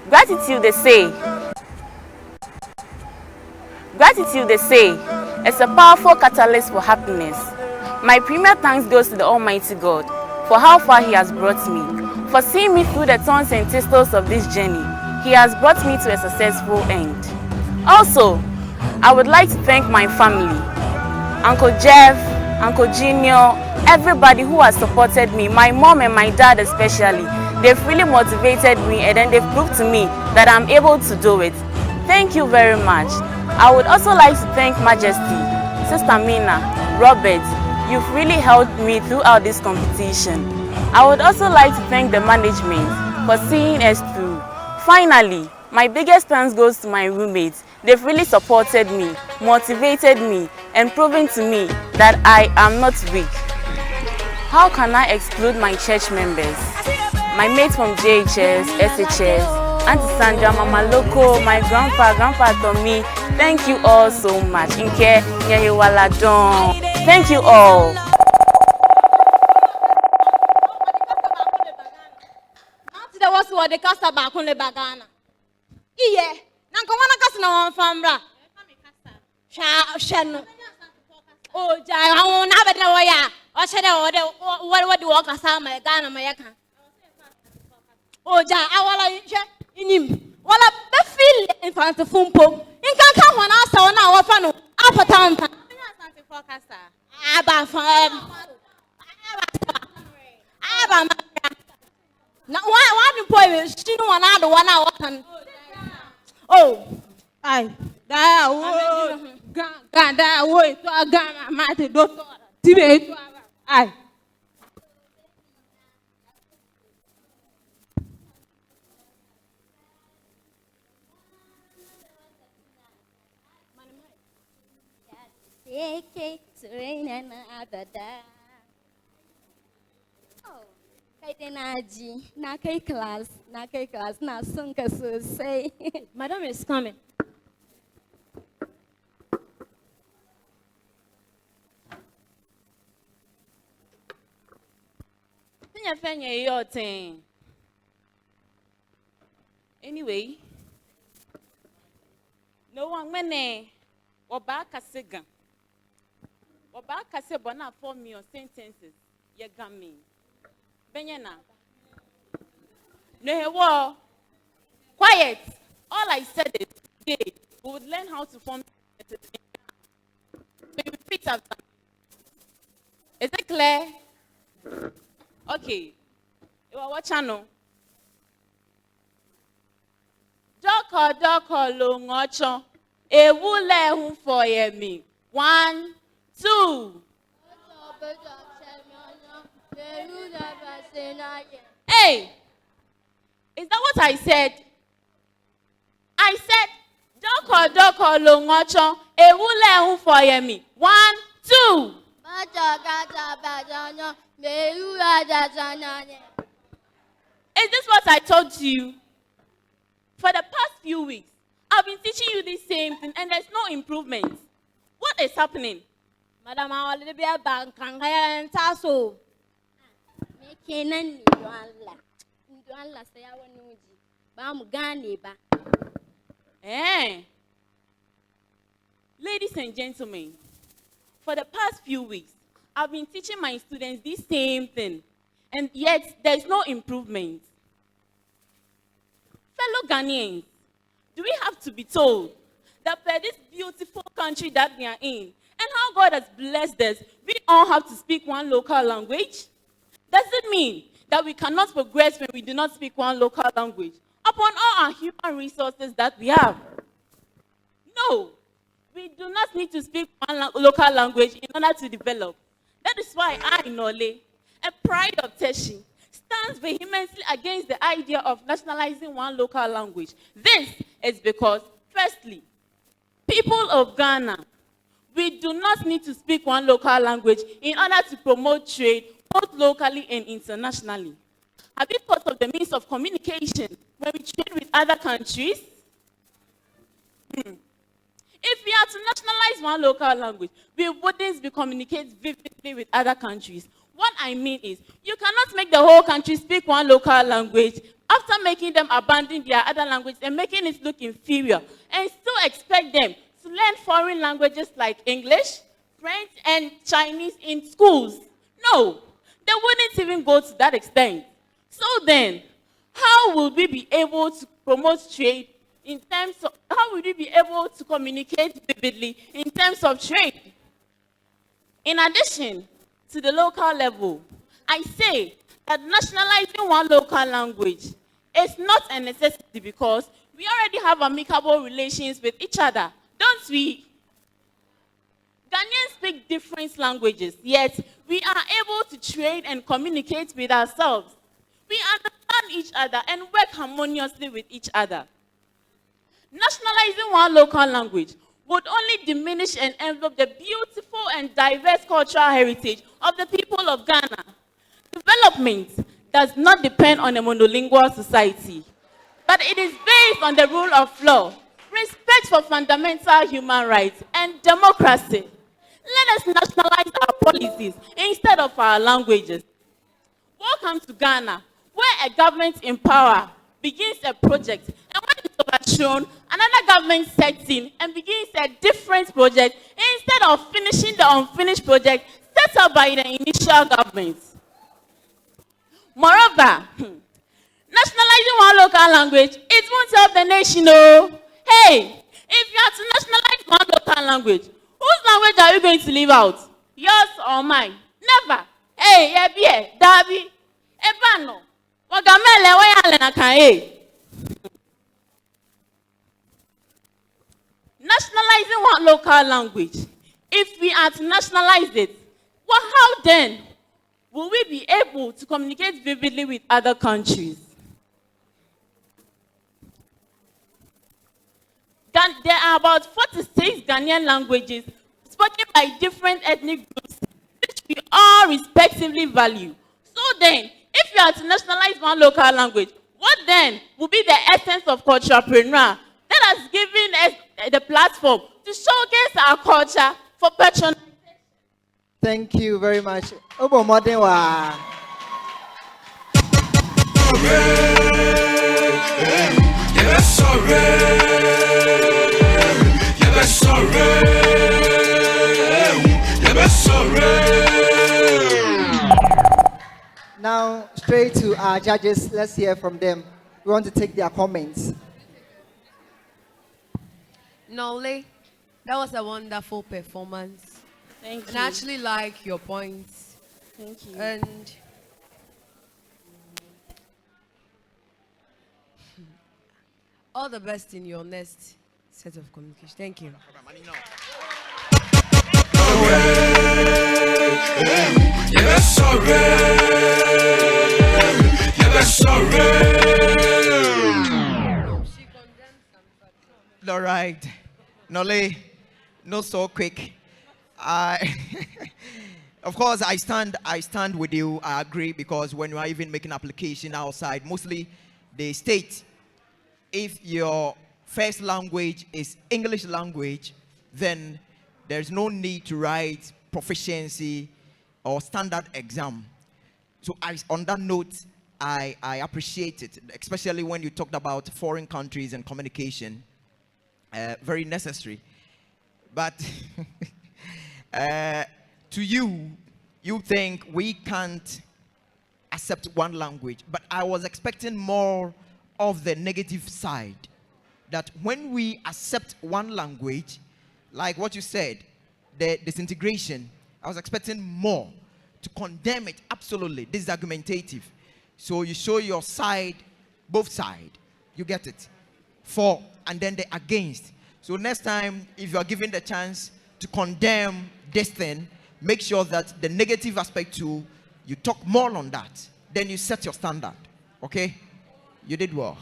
Gratitude, they say, Gratitude, they say, is a powerful catalyst for happiness. My premier thanks goes to the Almighty God for how far He has brought me, for seeing me through the thorns and thistles of this journey. He has brought me to a successful end. Also, I would like to thank my family, Uncle Jeff, Uncle Junior, everybody who has supported me, my mom and my dad especially. They've really motivated me, and then they've proved to me that I'm able to do it. Thank you very much. I would also like to thank Majesty, Sister Mina, Robert. You've really helped me throughout this competition. I would also like to thank the management for seeing us through. Finally, my biggest thanks goes to my roommates. They've really supported me, motivated me, and proven to me that I am not weak. How can I exclude my church members? My mates from JHS, SHS, Auntie Sandra, Mama Loco, my Grandpa Tommy, thank you all so much. Inke, Nyayewaladon. Thank you all. There was what the casta back on the bagana. Iye, Nankawana Casna Fambra. Shan. Oh, Jai, I won't have it away. Or should I what do walk as my Ghana, my account? Oh, Jai, I will in him. Well, I feel in front of Fumpo. In can come on us on our funnel. Up a town. Now, why do you still one other 1 hour? Oh, I that way to a gamma, my daughter. I. class, na sunka so say. Madam is coming. Your thing. Anyway, no one mene Obaka Sigan. Obaka Sebona form your sentences. Ye gummy. Benyana. No, quiet. All I said is today we would learn how to form sentences. We repeat after. Is it clear? Okay. You are what channel? Doko longocho. Ewule hun for me. 1, 2. Hey! Is that what I said? I said, Doko longocho. Ewule hun for me. 1, 2. Is this what I told you? For the past few weeks, I've been teaching you the same thing and there's no improvement. What is happening? Madam, I will be a bank and tasso. Ladies and gentlemen, for the past few weeks, I've been teaching my students the same thing, and yet there's no improvement. Fellow Ghanaians, do we have to be told that for this beautiful country that we are in, and how God has blessed us, we all have to speak one local language? Does it mean that we cannot progress when we do not speak one local language upon all our human resources that we have? No, we do not need to speak one local language in order to develop. That is why I, Norley, a pride of Teshi, stands vehemently against the idea of nationalizing one local language. This is because, firstly, people of Ghana, we do not need to speak one local language in order to promote trade both locally and internationally. Have you thought of the means of communication when we trade with other countries? If we are to nationalize one local language, we wouldn't be communicating vividly with other countries. What I mean is, you cannot make the whole country speak one local language, after making them abandon their other language and making it look inferior, and still expect them to learn foreign languages like English, French, and Chinese in schools. No, they wouldn't even go to that extent. So then, how will we be able to promote trade in terms of, how will we be able to communicate vividly in terms of trade? In addition to the local level, I say that nationalizing one local language is not a necessity because we already have amicable relations with each other, don't we? Ghanaians speak different languages, yet we are able to trade and communicate with ourselves. We understand each other and work harmoniously with each other. Nationalizing one local language would only diminish and envelop the beautiful and diverse cultural heritage of the people of Ghana. Development does not depend on a monolingual society, but it is based on the rule of law, respect for fundamental human rights, and democracy. Let us nationalize our policies instead of our languages. Welcome to Ghana, where a government in power begins a project, and when it's overthrown, another government sets in and begins a different project instead of finishing the unfinished project set up by the initial government. Moreover, nationalizing one local language, it won't help the nation, no. Hey, if you have to nationalize one local language, whose language are you going to leave out? Yours or mine? Never. Hey, Yebie, Dabi, Ebano, Wagamele, Wayalena Kae. Nationalizing one local language, if we are to nationalize it, well, how then will we be able to communicate vividly with other countries? There are about 46 Ghanaian languages spoken by different ethnic groups, which we all respectively value. So then, if you are to nationalize one local language, what then will be the essence of culturepreneur that has given us the platform to showcase our culture for patronization? Thank you very much. Obo Modewa. Now, straight to our judges. Let's hear from them. We want to take their comments. Norley, that was a wonderful performance. Thank you. And I actually like your points. Thank you. And all the best in your next set of communication. Thank you. All right. Norley, not so quick. Of course, I stand with you. I agree, because when you are even making application outside, mostly they state if your first language is English language, then there's no need to write proficiency or standard exam. So on that note, I appreciate it, especially when you talked about foreign countries and communication. Very necessary. But to you think we can't accept one language, but I was expecting more of the negative side, that when we accept one language, like what you said, the disintegration, I was expecting more to condemn it. Absolutely, this is argumentative. So you show your side, both sides, you get it, for and then the against. So next time, if you are given the chance to condemn this thing, make sure that the negative aspect too, you talk more on that. Then you set your standard. Okay? You did well.